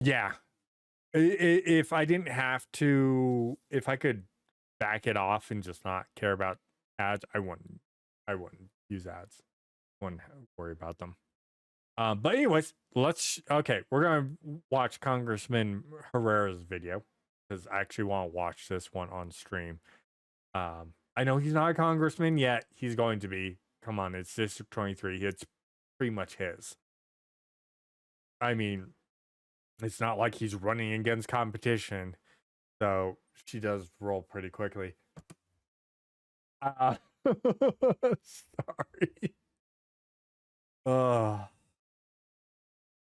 Yeah. If I didn't have to, if I could back it off and just not care about ads, I wouldn't. I wouldn't use ads. Wouldn't worry about them. But anyways, okay, we're gonna watch Congressman Herrera's video because I actually want to watch this one on stream. I know he's not a congressman yet. He's going to be. Come on, it's District 23. It's pretty much his. I mean, it's not like he's running against competition. So she does roll pretty quickly. Sorry.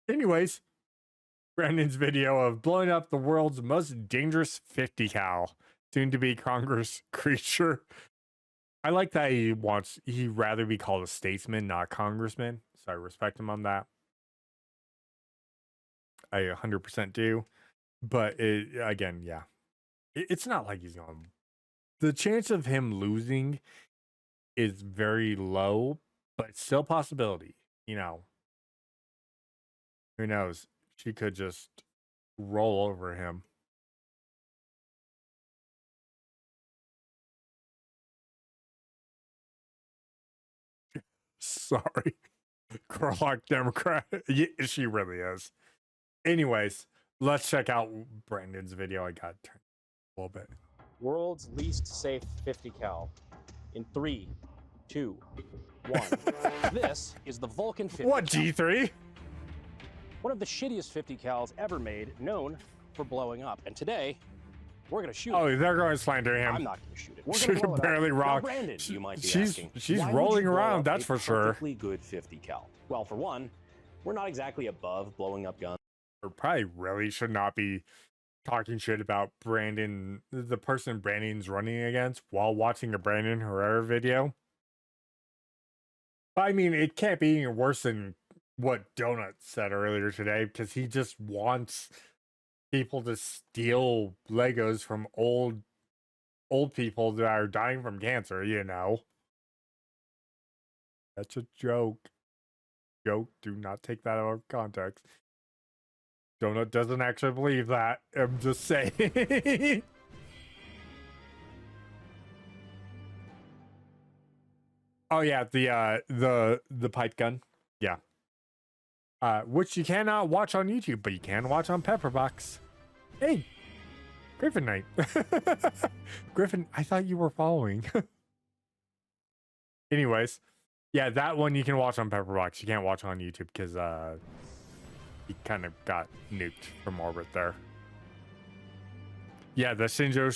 Anyways, Brandon's video of blowing up the world's most dangerous 50 cal, soon to be Congress creature. I like that he'd rather be called a statesman, not a congressman. So I respect him on that. I 100% do. But again, yeah. It's not like he's going. The chance of him losing is very low, but still a possibility. You know, who knows? She could just roll over him. Sorry. Corlock Democrat. Yeah, she really is. Anyways, let's check out Brandon's video. I got turned a little bit. World's least safe 50 cal. In 3, 2, 1. This is the Vulcan 50 What, cal. G3? One of the shittiest 50 cals ever made, known for blowing up. And today, we're gonna shoot it. Oh, they're going to slander him. I'm not gonna shoot it. We're She gonna could blow it barely up. rock. Now, Brandon, you might be she's asking, she's why would rolling you blow around, up that's a for sure. perfectly good 50 cal. Well, for one, we're not exactly above blowing up guns. Or probably really should not be talking shit about Brandon, the person Brandon's running against, while watching a Brandon Herrera video. I mean, it can't be any worse than what Donut said earlier today, because he just wants people to steal Legos from old people that are dying from cancer, you know. That's a joke. Joke, do not take that out of context. Donut doesn't actually believe that. I'm just saying. Oh yeah, the pipe gun. Yeah. Which you cannot watch on YouTube, but you can watch on Pepperbox. Hey, Griffin Knight. Griffin, I thought you were following. Anyways, yeah, that one you can watch on Pepperbox. You can't watch on YouTube because he kind of got nuked from orbit there. Yeah, the Shinzo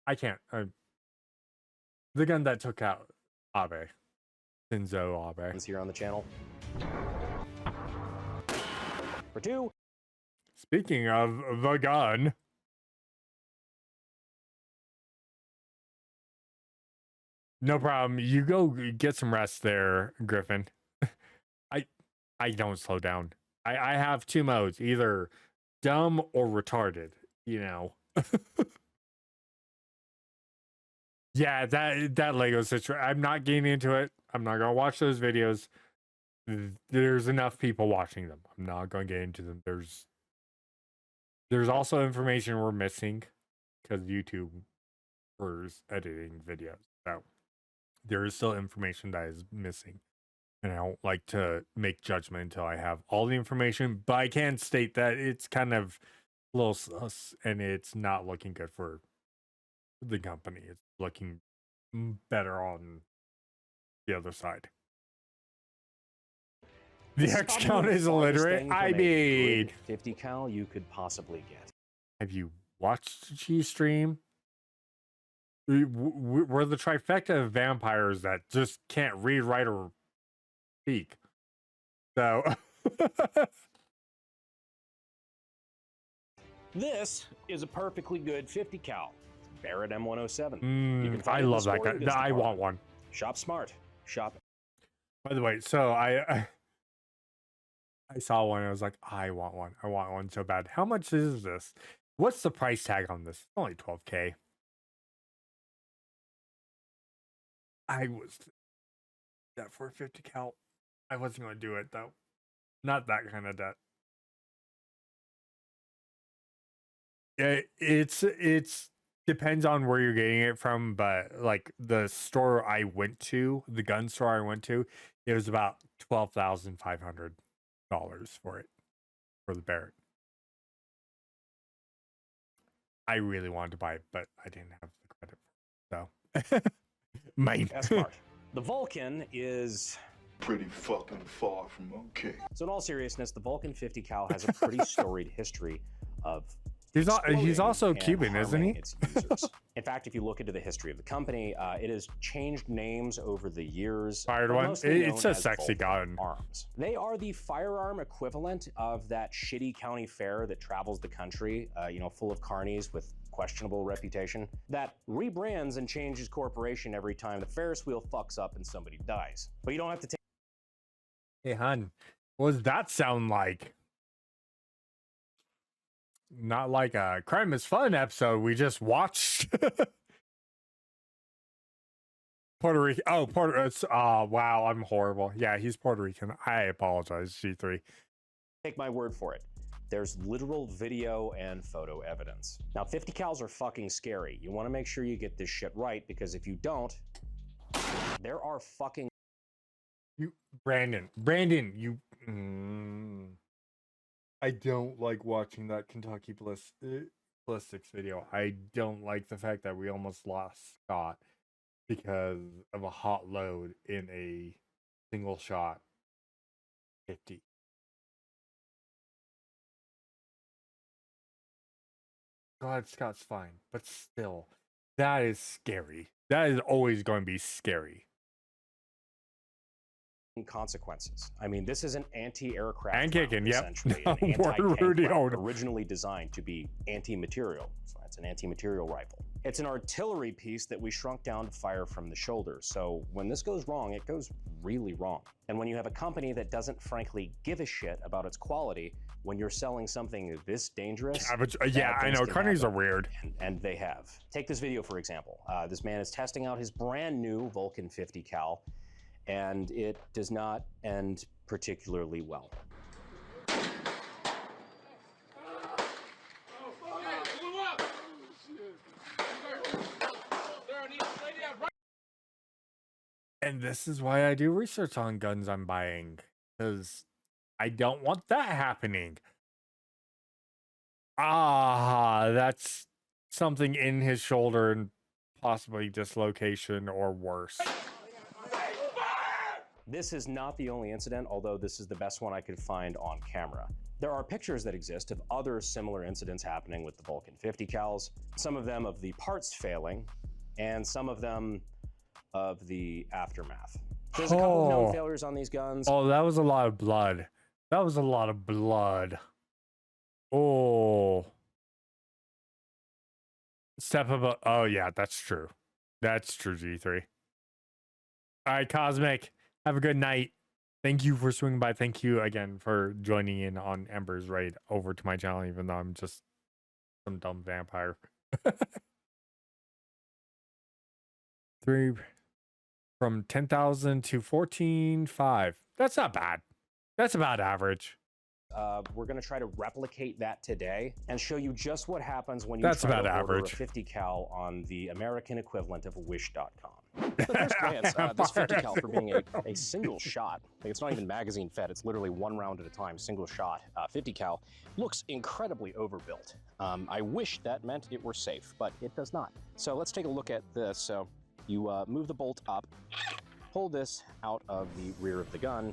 I can't. The gun that took out Abe. Shinzo Abe. Here on the channel. For 2. Speaking of the gun. No problem. You go get some rest there, Griffin. I don't slow down. I have 2 modes, either dumb or retarded, you know. Yeah, that Lego situation. I'm not getting into it. I'm not gonna watch those videos. There's enough people watching them. I'm not gonna get into them. There's also information we're missing because YouTube is editing videos. So there is still information that is missing. And I don't like to make judgment until I have all the information, but I can state that it's kind of a little sus and it's not looking good for the company. It's looking better on the other side. The X count is illiterate. I mean, 50 cal you could possibly get. Have you watched G stream? We're the trifecta of vampires that just can't read, write, or speak. So this is a perfectly good 50 cal. Barrett M107. I love that guy. I want one. Shop smart. Shop. By the way, so I saw one. I was like, I want one. I want one so bad. How much is this? What's the price tag on this? Only $12K. I was that for a 50 cal. I wasn't going to do it though. Not that kind of debt. It's depends on where you're getting it from, but like the store I went to, the gun store I went to, it was about $12,500 for it, for the Barrett. I really wanted to buy it, but I didn't have the credit, so mine. That's smart. The Vulcan is pretty fucking far from okay. So in all seriousness, the Vulcan 50 cal has a pretty storied history of He's also and Cuban, isn't he? harming its users. In fact, if you look into the history of the company, it has changed names over the years. Fired but one. mostly It's known a as sexy Vulcan gun. Arms. They are the firearm equivalent of that shitty county fair that travels the country, full of carnies with questionable reputation, that rebrands and changes corporation every time the Ferris wheel fucks up and somebody dies. But you don't have to take. Hey, hun, what does that sound like? Not like a Crime is Fun episode we just watched. Puerto Rican. Oh, wow, I'm horrible. Yeah, he's Puerto Rican. I apologize, G3. Take my word for it. There's literal video and photo evidence. Now, 50 cals are fucking scary. You want to make sure you get this shit right, because if you don't, there are fucking... Brandon, you... I don't like watching that Kentucky ballistics video. I don't like the fact that we almost lost Scott because of a hot load in a single shot 50. God, Scott's fine, but still, that is scary. That is always going to be scary. Consequences. I mean, this is an anti-aircraft and kicking, round, yep. essentially. An anti-tank Rudy round, originally designed to be anti-material. So it's an anti-material rifle. It's an artillery piece that we shrunk down to fire from the shoulder. So when this goes wrong, it goes really wrong. And when you have a company that doesn't frankly give a shit about its quality, when you're selling something this dangerous, yeah, I know, carnies are weird. And they have. Take this video, for example. This man is testing out his brand new Vulcan 50 cal, and it does not end particularly well. And this is why I do research on guns I'm buying, because I don't want that happening. That's something in his shoulder and possibly dislocation or worse. This is not the only incident, although this is the best one I could find on camera. There are pictures that exist of other similar incidents happening with the Vulcan 50 cals, some of them of the parts failing, and some of them of the aftermath. There's a couple of known failures on these guns. Oh, that was a lot of blood. That was a lot of blood. Oh. Step above. Oh, yeah, that's true. That's true, G3. All right, Cosmic. Have a good night. Thank you for swinging by. Thank you again for joining in on Ember's raid over to my channel, even though I'm just some dumb vampire. 3 from 10,000 to 14,500. That's not bad. That's about average. We're going to try to replicate that today and show you just what happens when you That's try about to order average. a 50 cal on the American equivalent of Wish.com. At first glance, this 50 cal, for being a single shot, like it's not even magazine fed, it's literally one round at a time, single shot, 50 cal, looks incredibly overbuilt. I wish that meant it were safe, but it does not. So let's take a look at this. So you move the bolt up, pull this out of the rear of the gun.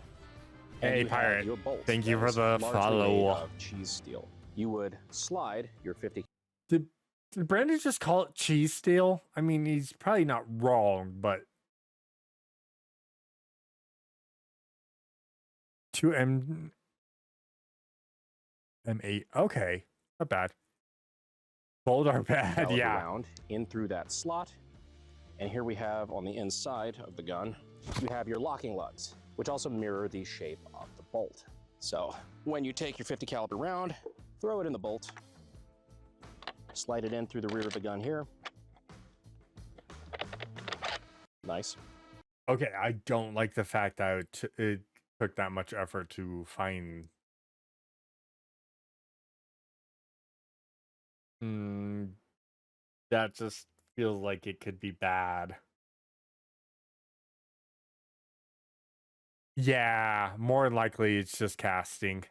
Hey, Pirate. Thank you for the follow. Of cheese steel. You would slide your 50. Did Brandon just call it cheese steel? I mean, he's probably not wrong, but 2M M8. Okay, not bad. Bold are bad, yeah. Around in through that slot, and here we have on the inside of the gun, you have your locking lugs, which also mirror the shape of the bolt. So when you take your 50 caliber round, throw it in the bolt, slide it in through the rear of the gun here. Nice. Okay, I don't like the fact that took that much effort to find. That just feels like it could be bad. Yeah, more than likely it's just casting.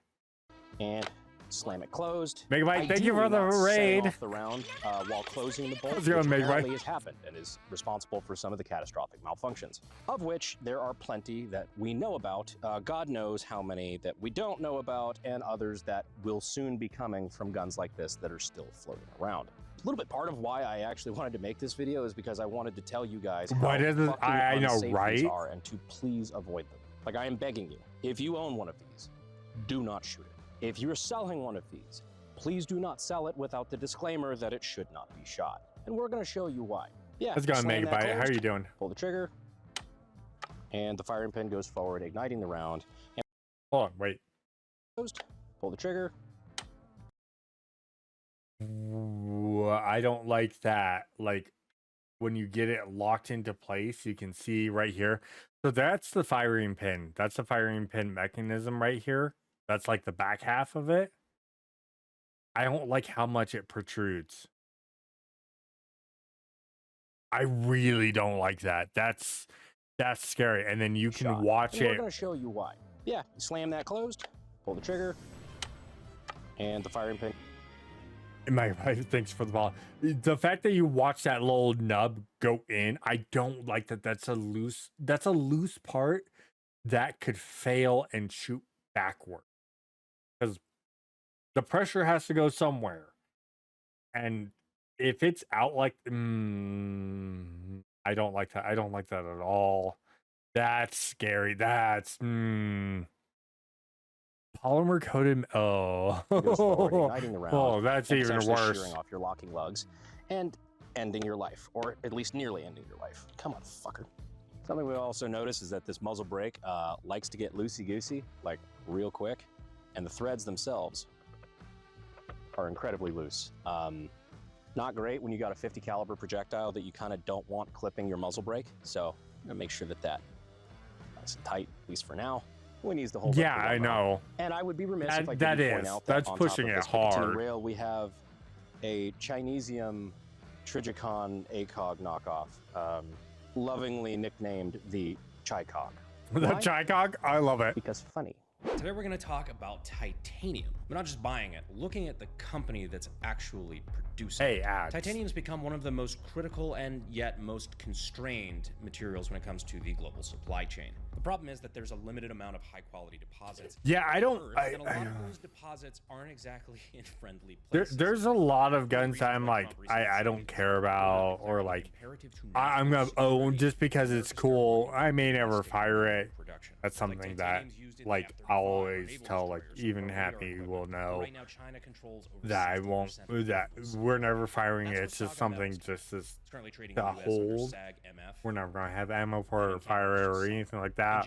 And slam it closed. Megabyte, thank you for the Ideally not setting raid. off the round while closing the bolt, How's which it going, Megabyte? apparently has happened and is responsible for some of the catastrophic malfunctions, of which there are plenty that we know about. God knows how many that we don't know about, and others that will soon be coming from guns like this that are still floating around. A little bit part of why I actually wanted to make this video is because I wanted to tell you guys how What is it? fucking I know, unsafe these right? are, and to please avoid them. Like, I am begging you, if you own one of these, do not shoot it. If you're selling one of these, please do not sell it without the disclaimer that it should not be shot. And we're going to show you why. Yeah, Let's go, slam that Megabyte. How are closed, you doing? pull the trigger, and the firing pin goes forward, igniting the round. And Hold on, wait. closed, pull the trigger. I don't like that. Like when you get it locked into place, you can see right here. So that's the firing pin. That's the firing pin mechanism right here. That's like the back half of it. I don't like how much it protrudes. I really don't like that. That's scary. And then you can Shot. watch And we're it. going to show you why. Yeah, slam that closed, pull the trigger, and the firing pin. Thanks for the ball. The fact that you watch that little nub go in, I don't like that. That's a loose part that could fail and shoot backward because the pressure has to go somewhere. And if it's out like, I don't like that. I don't like that at all. That's scary. That's polymer coated. Oh, Goes forward, igniting the round, oh, that's and even potentially worse. shearing off your locking lugs and ending your life, or at least nearly ending your life. Come on, fucker. Something we also notice is that this muzzle brake likes to get loosey-goosey, like real quick, and the threads themselves are incredibly loose. Not great when you got a 50 caliber projectile that you kind of don't want clipping your muzzle brake. So I'm gonna make sure that nice and tight, at least for now. We need to hold. Yeah, I know. And I would be remiss if I That didn't point is. out That's on pushing top of it this Picatinny hard. rail, we have a Chinesium Trigicon ACOG knockoff, lovingly nicknamed the Chi-Cog. The Why? Chi-Cog, I love it. Because funny. Today we're going to talk about titanium. We're not just buying it, looking at the company that's actually producing Hey, it. ads. Titanium's become one of the most critical and yet most constrained materials when it comes to the global supply chain. The problem is that there's a limited amount of high quality deposits. Yeah, I don't. And a lot of those deposits aren't exactly in friendly places. There's a lot of guns that I'm like, I don't care about, or like, I'm gonna own just because it's cool. I may never fire it. That's something that, like, I'll always tell, like, even Happy will know that I won't, that we're never firing it. It's just something just as to hold. We're never gonna have ammo for fire it or anything like that.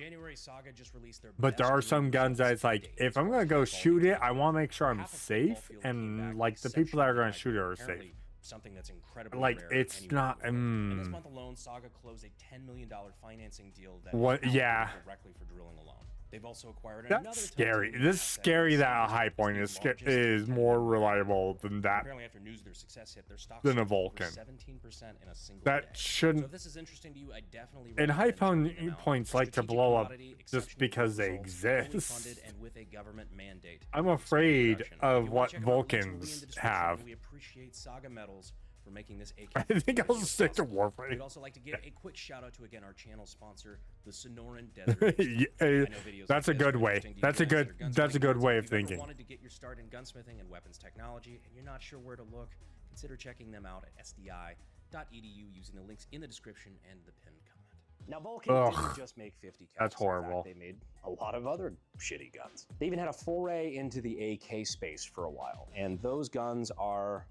But there are some guns that it's like, if I'm gonna go shoot it, I want to make sure I'm safe, and like the people that are gonna shoot it are safe. Something that's incredibly Like rare it's anywhere not. in the world. And this month alone, Saga closed a $10 million financing deal that What? Yeah. directly for drilling alone. They've also acquired That's another scary. titanium This is asset scary that that a is high the point largest is more reliable than that. Apparently, after news of their success hit, their stock Than a soared over Vulcan. 17% in a single That day. shouldn't. So if this is interesting to you, I definitely And high recommend checking them out. points like to Strategic blow up commodity, just exceptional because they results, fully exist. funded and with a government mandate. I'm afraid Production. If of you wanna what check them out, links will be in Vulcans the description, have. and we appreciate Saga Metals for making this I think I'll stick to possible. Warframe. We'd also like to give a quick shout out to again our channel sponsor, the Sonoran Desert. Yeah, I know videos that's like a this good are way. interesting to you That's a guys good. that are That's a gunsmithing good nerds. way If of you've ever thinking. wanted to get your start in gunsmithing and weapons technology, and you're not sure where to look, consider checking them out at sdi.edu using the links in the description and the pinned comment. Now, Vulcan Ugh. didn't just make 50 cal. That's horrible. In fact, they made a lot of other shitty guns. They even had a foray into the AK space for a while, and those guns are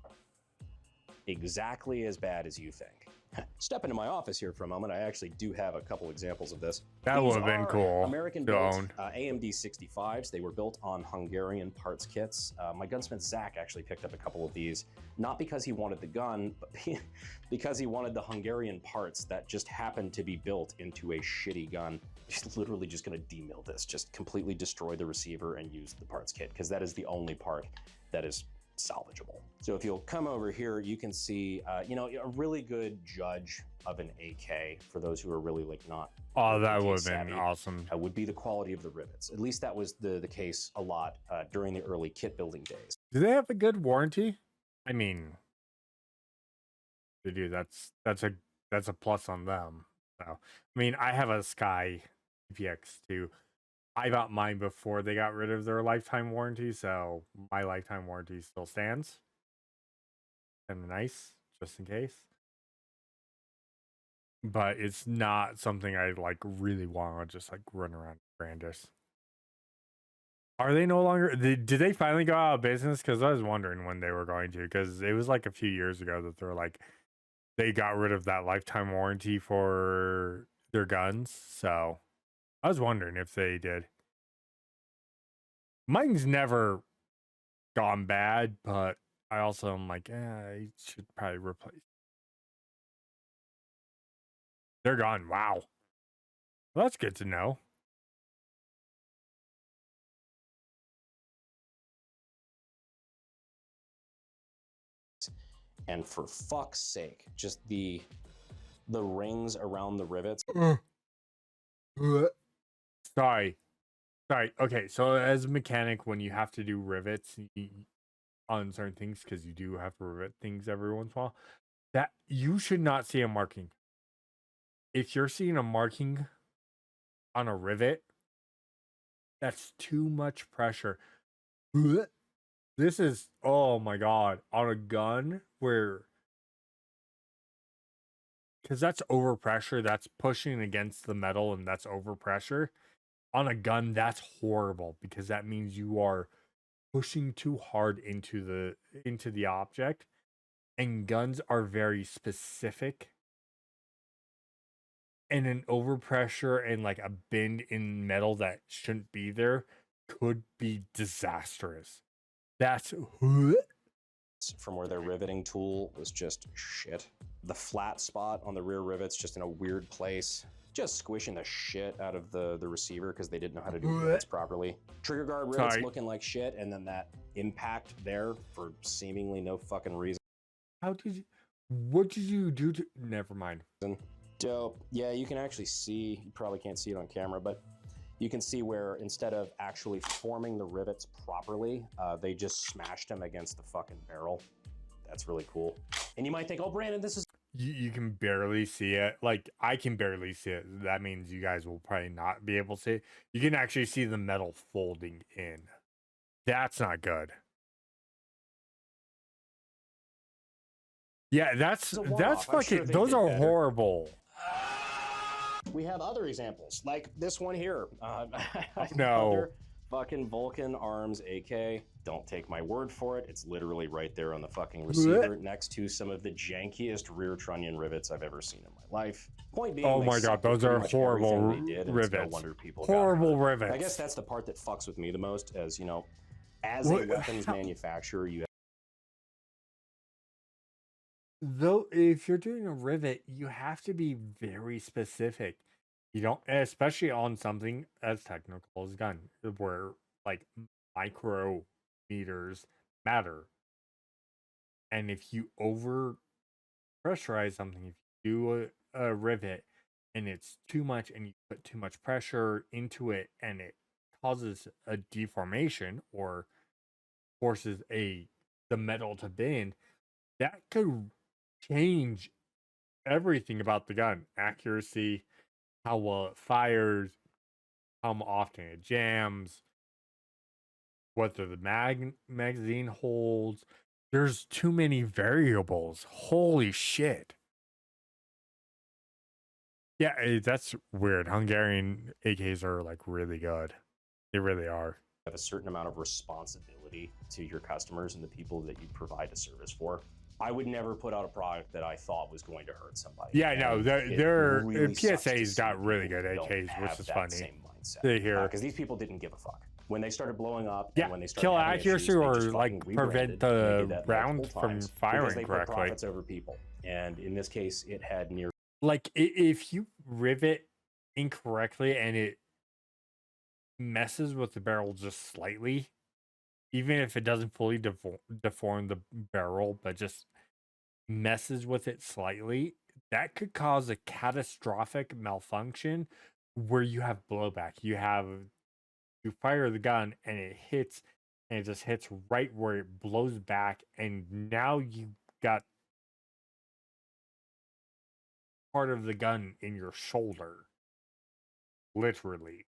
exactly as bad as you think. Step into my office here for a moment. I actually do have a couple examples of this. That These would have been are cool to American-built own. AMD 65s. They were built on Hungarian parts kits. My gunsmith Zach actually picked up a couple of these, not because he wanted the gun, but because he wanted the Hungarian parts that just happened to be built into a shitty gun He's literally just going to demill this, just completely destroy the receiver and use the parts kit, because that is the only part that is salvageable. So if you'll come over here, you can see, you know, a really good judge of an AK for those who are really like not. Oh, that AK would have savvy, been awesome. would be the quality of the rivets. At least that was the case a lot during the early kit building days. Do they have a good warranty? I mean, they do. That's a plus on them. So, I mean, I have a Sky PX2. I got mine before they got rid of their lifetime warranty, so my lifetime warranty still stands. And nice, just in case. But it's not something I like really want to just like run around and brandish. Are they no longer? Did they finally go out of business? Because I was wondering when they were going to. Because it was like a few years ago that they were like, they got rid of that lifetime warranty for their guns. So I was wondering if they did. Mine's never gone bad, but I also am like, I should probably replace. They're gone. Wow. Well, that's good to know. And for fuck's sake, just the rings around the rivets. Sorry. Okay, so as a mechanic, when you have to do rivets on certain things, because you do have to rivet things every once in a while, that you should not see a marking. If you're seeing a marking on a rivet, that's too much pressure. This is, oh my god, on a gun where, because that's overpressure, that's pushing against the metal and that's overpressure. On a gun, that's horrible because that means you are pushing too hard into the object, and guns are very specific. And an overpressure and like a bend in metal that shouldn't be there could be disastrous. That's from where their riveting tool was just shit. The flat spot on the rear rivets just in a weird place. Just squishing the shit out of the receiver because they didn't know how to do rivets properly. Trigger guard rivets looking like shit, and then that impact there for seemingly no fucking reason. What did you do to, never mind. Dope. Yeah, you can actually see, you probably can't see it on camera, but you can see where instead of actually forming the rivets properly, they just smashed them against the fucking barrel. That's really cool. And you might think, oh, Brandon, this is... You can barely see it. Like, I can barely see it. That means you guys will probably not be able to see it. You can actually see the metal folding in. That's not good. Yeah, that's fucking... Those are horrible. We have other examples, like this one here. No. Fucking Vulcan Arms AK. Don't take my word for it. It's literally right there on the fucking receiver next to some of the jankiest rear trunnion rivets I've ever seen in my life. Point being, oh my god, those are horrible rivets. No wonder people horrible rivets. I guess that's the part that fucks with me the most, as you know, as a weapons manufacturer, you have... Though, if you're doing a rivet, you have to be very specific. You don't, especially on something as technical as gun, where like micrometers matter. And if you over pressurize something, if you do a rivet and it's too much and you put too much pressure into it and it causes a deformation or forces the metal to bend, that could change everything about the gun. Accuracy, how well it fires, how often it jams, whether the magazine holds. There's too many variables. Holy shit. Yeah, that's weird. Hungarian AKs are like really good. They really are. Have a certain amount of responsibility to your customers and the people that you provide a service for. I would never put out a product that I thought was going to hurt somebody. Yeah, no, their really PSA's got really good AKs, which is funny. Same mindset. They hear because these people didn't give a fuck when they started blowing up. Yeah, and when they started kill having accuracy issues, or like prevent the round from firing they correctly. Put profits over people, and in this case, it had near. Like if you rivet incorrectly and it messes with the barrel just slightly, even if it doesn't fully deform the barrel, but just messes with it slightly, that could cause a catastrophic malfunction where you have blowback. You fire the gun and it hits and it just hits right where it blows back, and now you got part of the gun in your shoulder. Literally.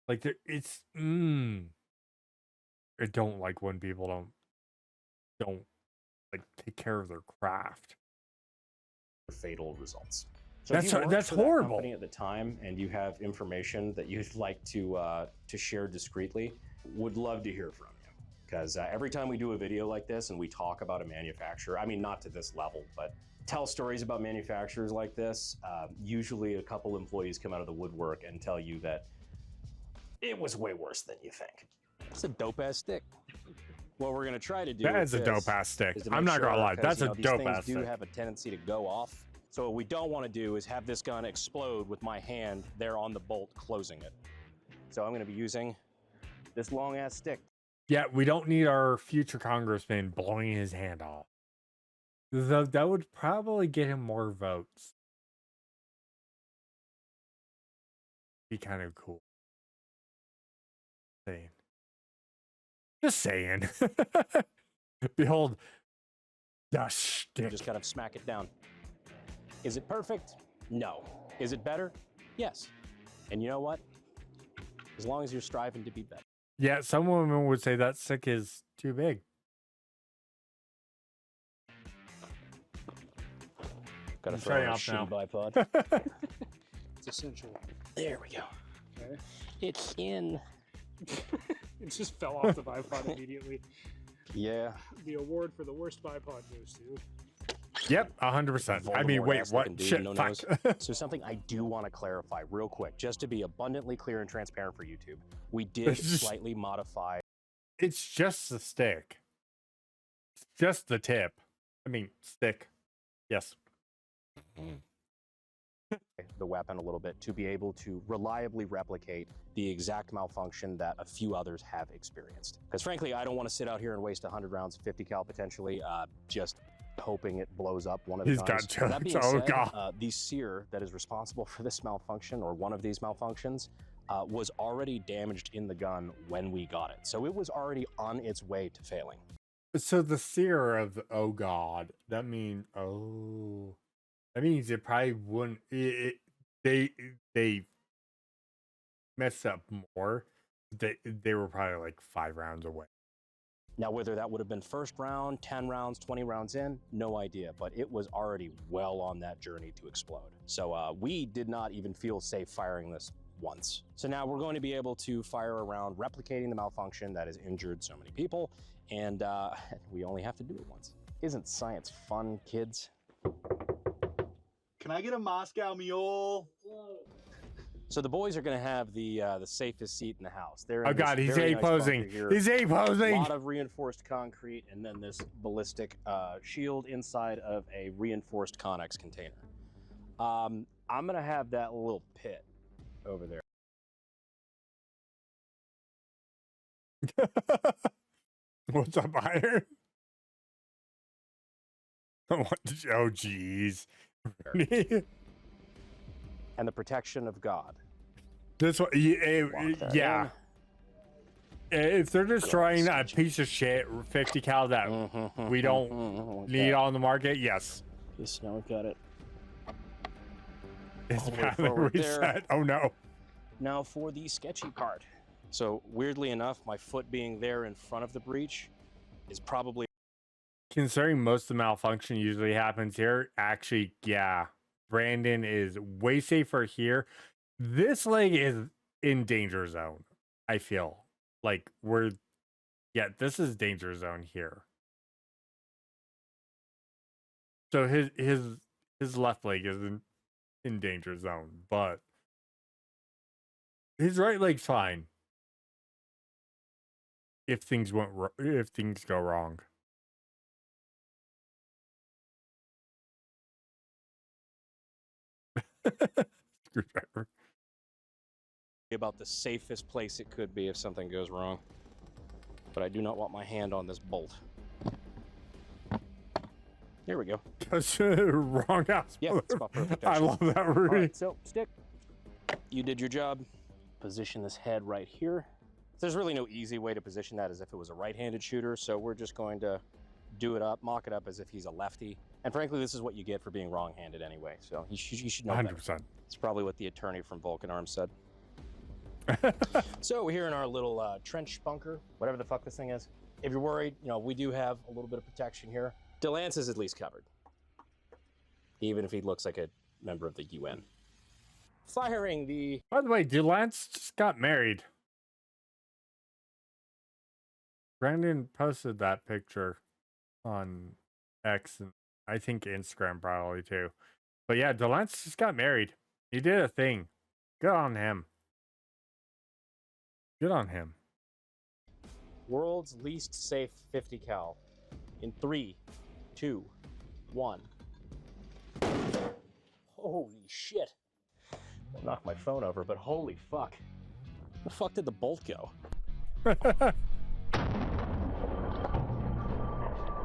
Like it's I don't like when people don't like take care of their craft. Fatal results. So if you worked That's for that horrible. company at the time and you have information that you'd like to share discreetly, would love to hear from you. Because every time we do a video like this and we talk about a manufacturer, I mean, not to this level, but tell stories about manufacturers like this, usually a couple employees come out of the woodwork and tell you that it was way worse than you think. It's a dope-ass stick. What we're gonna try to do That is a dope-ass stick. I'm not gonna lie, that's a dope-ass stick. These things do have a tendency to go off. So what we don't want to do is have this gun explode with my hand there on the bolt closing it. So I'm gonna be using this long-ass stick. Yeah, we don't need our future congressman blowing his hand off. That would probably get him more votes. Be kind of cool. Saying. Just saying. Behold, the stick. Just kind of smack it down. Is it perfect? No. Is it better? Yes. And you know what? As long as you're striving to be better. Yeah, some women would say that stick is too big. Gotta I'm throw shutting in a off now. shitty bipod. It's essential. There we go. Okay. It's in. It just fell off the bipod immediately. Yeah. The award for the worst bipod goes to. Yep, 100%. I mean, wait, what? Shit, fuck. So something I do want to clarify real quick, just to be abundantly clear and transparent for YouTube. We did slightly modify. It's just the stick. It's just the tip. I mean, stick. Yes. The weapon a little bit to be able to reliably replicate the exact malfunction that a few others have experienced. Because frankly, I don't want to sit out here and waste 100 rounds of 50 cal potentially, just hoping it blows up one of the He's times. got jokes. That being Oh, said, God. the sear that is responsible for this malfunction, or one of these malfunctions, was already damaged in the gun when we got it. So it was already on its way to failing. So the seer of the, oh God, that means it probably wouldn't. They messed up more. They were probably like 5 rounds away. Now, whether that would have been first round, 10 rounds, 20 rounds in, no idea, but it was already well on that journey to explode. So we did not even feel safe firing this once. So now we're going to be able to fire a round replicating the malfunction that has injured so many people, and we only have to do it once. Isn't science fun, kids? Can I get a Moscow Mule? So the boys are going to have the safest seat in the house. They're Oh in God, this he's very A nice posing. bunker here. He's A A posing. lot of reinforced concrete, and then this ballistic shield inside of a reinforced Connex container. I'm going to have that little pit over there. What's up, Iron? Oh, geez. And the protection of God. This one, Lock that yeah. If they're destroying a piece of shit 50 cal that in. we don't need on the market, yes. Yes, now we've got it. It's All the way probably forward reset. there. Oh no. Now for the sketchy part. So weirdly enough, my foot being there in front of the breach is probably Considering most of the malfunction usually happens here, actually, yeah. Brandon is way safer here. This leg is in danger zone, I feel. Like this is danger zone here. So his left leg is in danger zone, but his right leg's fine. If things go wrong. Screwdriver. About the safest place it could be if something goes wrong. But I do not want my hand on this bolt. There we go. That's wrong house. Yeah, it's about perfect. I actually. love that, All Rudy. right, so stick. You did your job. Position this head right here. There's really no easy way to position that as if it was a right-handed shooter, so we're just going to do it up, mock it up as if he's a lefty. And frankly, this is what you get for being wrong-handed anyway, so you should know 100%. better. It's probably what the attorney from Vulcan Arms said. So we're here in our little trench bunker, whatever the fuck this thing is. If you're worried, you know, we do have a little bit of protection here. DeLance is at least covered, even if he looks like a member of the UN. Firing the... By the way, Lance just got married. Brandon posted that picture on X and I think Instagram probably too. But yeah, DeLance just got married. He did a thing. Good on him. Good on him. World's least safe 50 cal. In 3, 2, 1. Holy shit. I'll knock my phone over, but holy fuck. Where the fuck did the bolt go?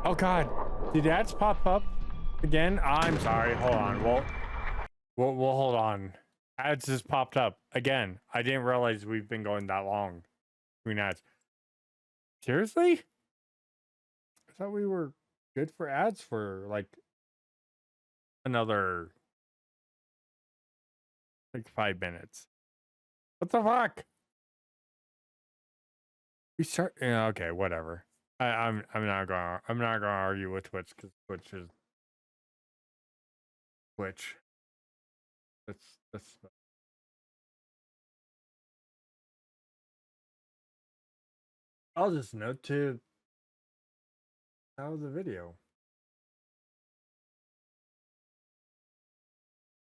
Oh god. Did ads pop up again? I'm sorry. Hold on. We'll hold on. Ads just popped up again. I didn't realize we've been going that long between ads. Seriously? I thought we were good for ads for like another like 5 minutes. What the fuck? We start. Yeah, okay, whatever. I'm not gonna argue with Twitch because Twitch is Twitch. That's. I'll just note to how the video.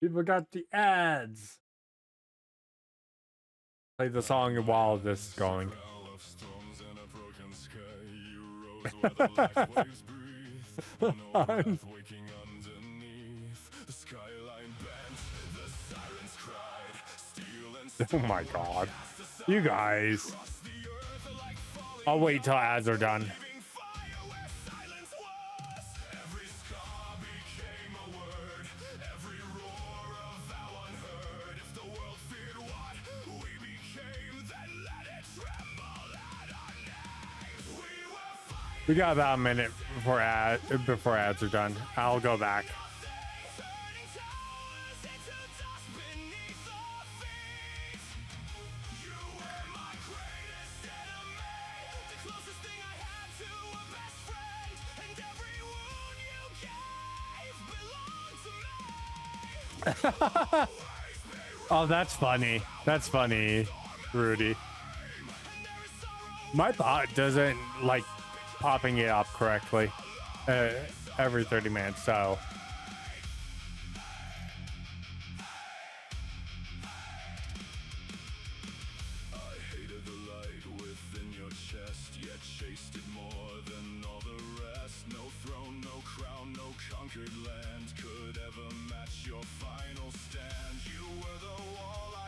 People got the ads. Play the song while this is going. Oh my god. You guys. I'll wait till ads are done. We got about a minute before ads are done. I'll go back. Oh, that's funny. That's funny, Rudy. My bot doesn't like popping it up correctly every 30 minutes, so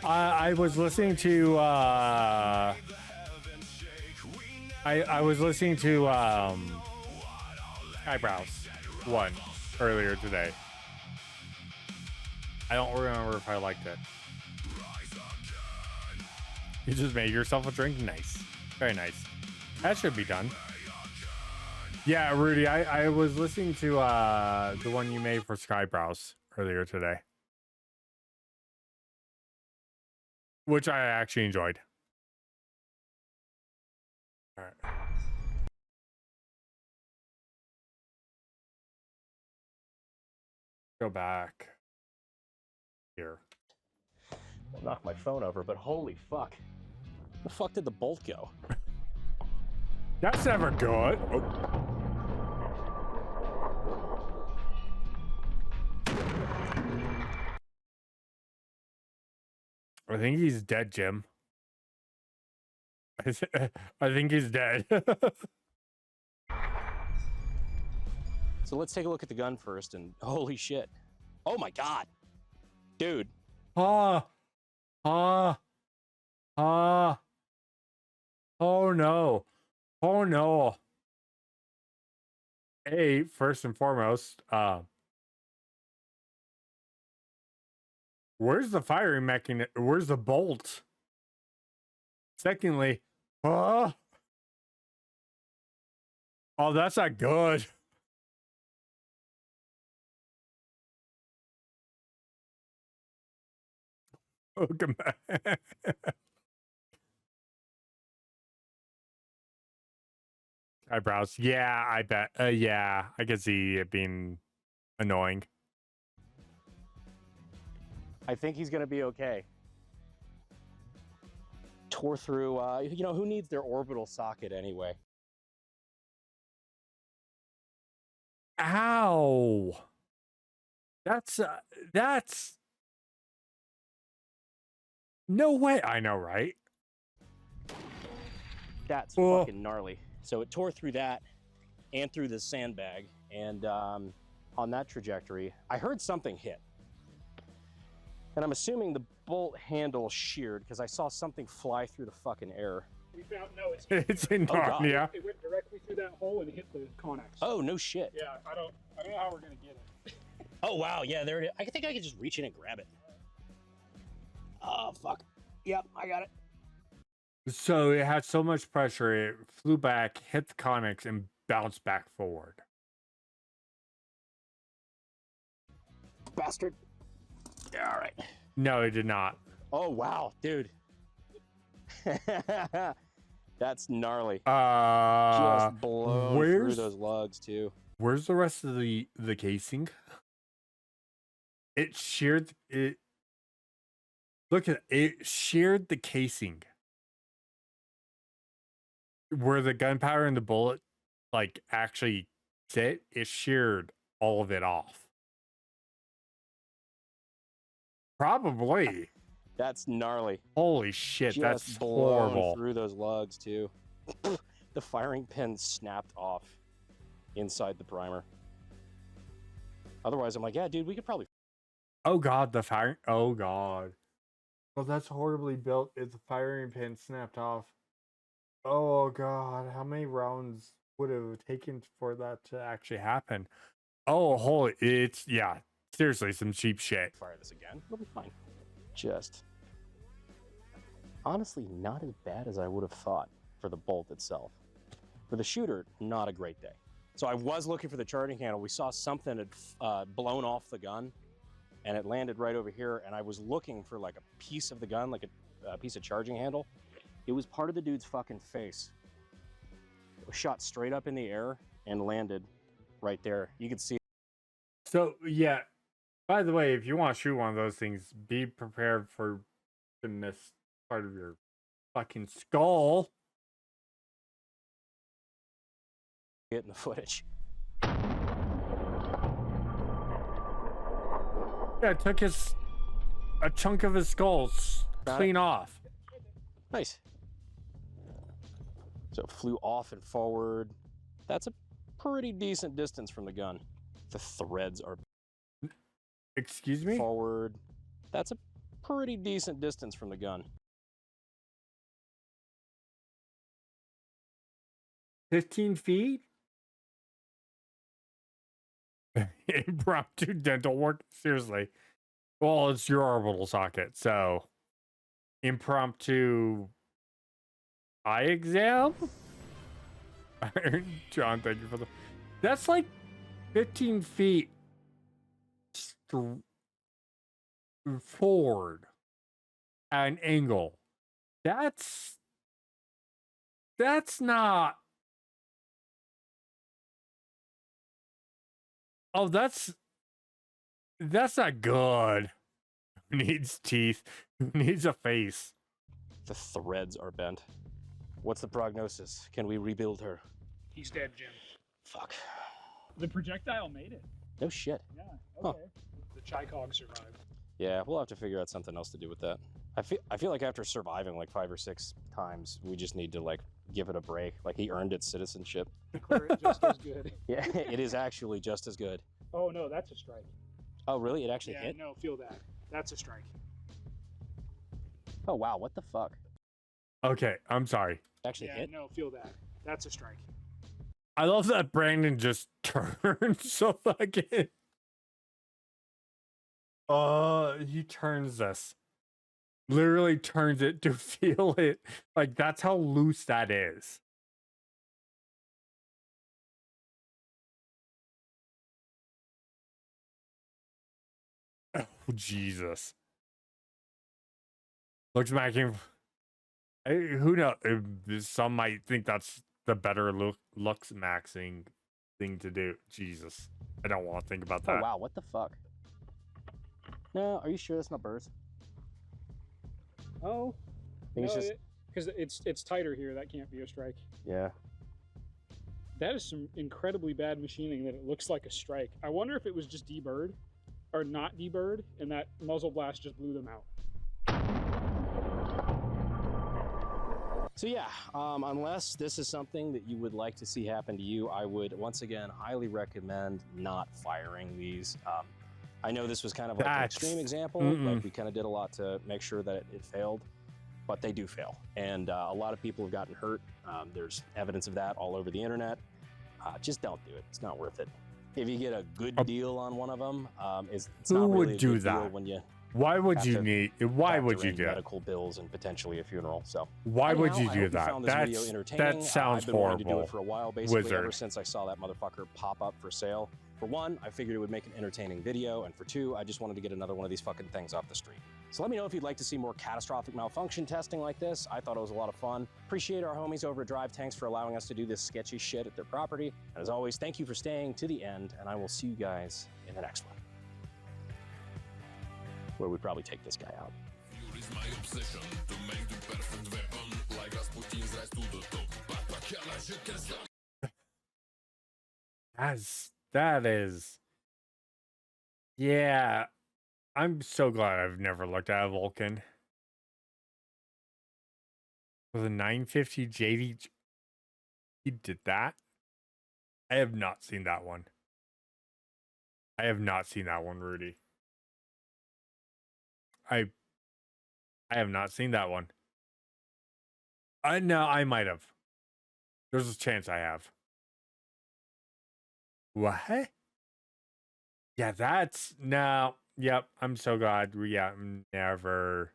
I was listening to I was listening to Eyebrows 1 earlier today. I don't remember if I liked it. You just made yourself a drink? Nice. Very nice. That should be done. Yeah, Rudy, I was listening to the one you made for Skybrows earlier today, which I actually enjoyed. All right. Go back here. I'll knock my phone over, but holy fuck. Where the fuck did the bolt go? That's never good. Oh. I think he's dead, Jim. I think he's dead. So let's take a look at the gun first, and holy shit. Oh my god. Dude. Oh no. Oh no. Hey, first and foremost, where's the firing mechanism? Where's the bolt? Secondly, oh, that's not good. Welcome back. Eyebrows. Yeah, I bet. Yeah, I can see it being annoying. I think he's gonna be okay. Tore through, you know, who needs their orbital socket anyway? Ow. That's no way. I know, right? That's Oh. fucking gnarly. So it tore through that and through the sandbag. And on that trajectory, I heard something hit. And I'm assuming the bolt handle sheared because I saw something fly through the fucking air. We found no. It's in Oh, God. Narnia. It went directly through that hole and hit the connex. Oh, no shit. Yeah, I don't know how we're gonna get it. Oh, wow. Yeah, there it is. I think I could just reach in and grab it. Oh, fuck. Yep, I got it. So it had so much pressure, it flew back, hit the connex, and bounced back forward. Bastard. All right. No, it did not. Oh, wow, dude. That's gnarly. Just blown through those lugs, too. Where's the rest of the casing? It sheared it. Look at it. It sheared the casing. Where the gunpowder and the bullet like actually sit, it sheared all of it off. Probably. That's gnarly. Holy shit, Just that's blown horrible. through those lugs, too. The firing pin snapped off inside the primer. Otherwise, I'm like, yeah, dude, we could probably... Oh god, the firing. Oh god. Well, that's horribly built. If the firing pin snapped off. Oh god, how many rounds would it have taken for that to actually happen? Oh, holy, it's, yeah, seriously, some cheap shit. Fire this again. It'll be fine. Just... honestly, not as bad as I would have thought for the bolt itself. For the shooter, not a great day. So I was looking for the charging handle. We saw something had blown off the gun, and it landed right over here, and I was looking for like a piece of the gun, like a piece of charging handle. It was part of the dude's fucking face. It was shot straight up in the air and landed right there. You could see. So, yeah, by the way, if you want to shoot one of those things, be prepared for to miss part of your fucking skull. It in the footage. Yeah, it took a chunk of his skull clean off. Nice. So it flew off and forward. That's a pretty decent distance from the gun. The threads are Excuse me? forward. That's a pretty decent distance from the gun. 15 feet? Impromptu dental work? Seriously. Well, it's your orbital socket, so impromptu eye exam? John, thank you for the... That's like 15 feet forward at an angle. That's not... Oh, that's not good. Who needs teeth? Who needs a face? The threads are bent. What's the prognosis? Can we rebuild her? He's dead, Jim. Fuck. The projectile made it. No shit. Yeah. Huh. Okay. The Chicog survived. Yeah, we'll have to figure out something else to do with that. I feel like after surviving like 5 or 6 times, we just need to like give it a break. Like he earned its citizenship. Declare it just as good. Yeah, it is actually just as good. Oh no, that's a strike. Oh really? It actually Yeah, hit? no, feel that. That's a strike. Oh wow, what the fuck? Okay, I'm sorry. Actually Yeah, hit. no, feel that. That's a strike. I love that Brandon just turned so fucking. He turns this. Literally turns it to feel it. Like, that's how loose that is. Oh, Jesus. Looks smacking. Who knows? Some might think that's the better looks maxing thing to do. Jesus. I don't want to think about that. Oh, wow. What the fuck? No, are you sure that's not birds? Oh, I think it's just... because it's tighter here. That can't be a strike. Yeah. That is some incredibly bad machining that it looks like a strike. I wonder if it was just deburred or not deburred, and that muzzle blast just blew them out. So yeah, unless this is something that you would like to see happen to you, I would once again highly recommend not firing these. I know this was kind of like an extreme example, like we kind of did a lot to make sure that it failed, but they do fail. And a lot of people have gotten hurt. There's evidence of that all over the internet. Just don't do it. It's not worth it. If you get a good deal on one of them, it's not really a good deal when you... Why would you need? Why would you do that? Medical bills and potentially a funeral. So why would you do that? That sounds I've been horrible. wanting to do it for a while, basically ever since I saw that motherfucker pop up for sale. For one, I figured it would make an entertaining video, and for two, I just wanted to get another one of these fucking things off the street. So let me know if you'd like to see more catastrophic malfunction testing like this. I thought it was a lot of fun. Appreciate our homies over at Drive Tanks for allowing us to do this sketchy shit at their property. And as always, thank you for staying to the end, and I will see you guys in the next one, where we probably take this guy out. That is. Yeah. I'm so glad I've never looked at a Vulcan. With a 950 JD. He did that? I have not seen that one. I have not seen that one, Rudy. I have not seen that one. No, I might have. There's a chance I have. What? Yeah, that's no. Yep, I'm so glad we never.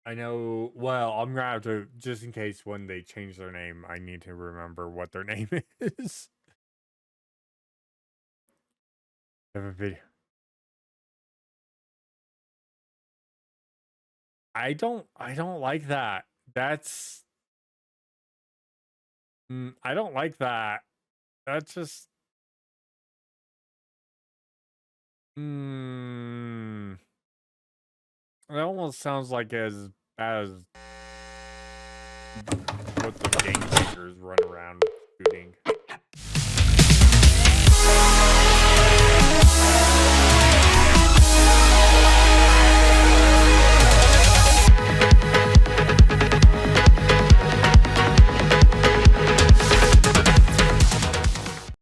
I know. Well, I'm gonna have to, just in case when they change their name, I need to remember what their name is. I have a video. I don't like that. That's I don't like that. That's just it almost sounds like as bad as what the gang shakers run around shooting.